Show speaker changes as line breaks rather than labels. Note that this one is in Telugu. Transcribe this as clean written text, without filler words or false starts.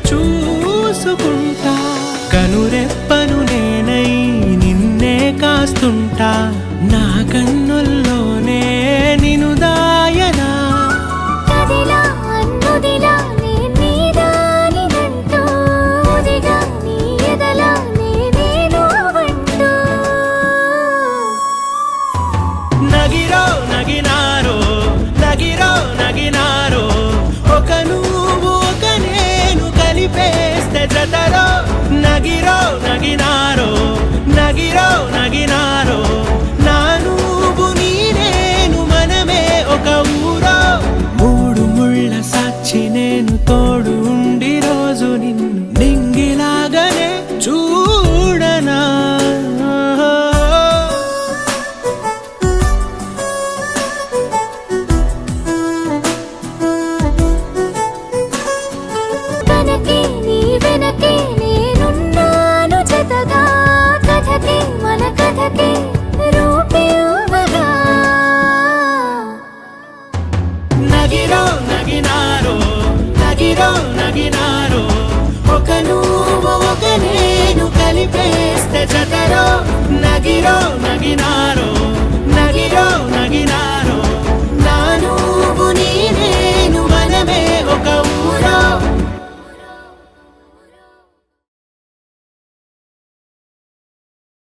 చూసుకుంటా కనురెప్పను నేనై నిన్నే కాస్తుంటా నా కన్నుల్లోనే నిను దాయనా
కదిలా అన్నుదిలా నీదానినంటూ ఉదిగా నీ ఎదలా నేను వంటూ
నగిరో నగినారో నగిరో నగినారో ఒక నువ్వు ఒక నేను కలిపేస్తే జతరో నగిరో నగినారో నగిరో నగినారో నా నువ్వు నీ నేను మనమే ఒక ఊరో మూడు ముళ్ళ సాక్షి నేను తోడు ఉండి రోజు నిన్ను నింగిలాగనే చూడనా
కనకే నీ వెనకే నేనున్నాను జతగా కథకే మన కథకే రూపివ్వగా
నగిరో నగినారో నగిరో నగినారో ఒక నువ్వు ఒక నేను కలిపేస్తే జతరో నగిరో నగినారో నగిరో నగినారో నా నువ్వు నీ నేను మనమే ఒక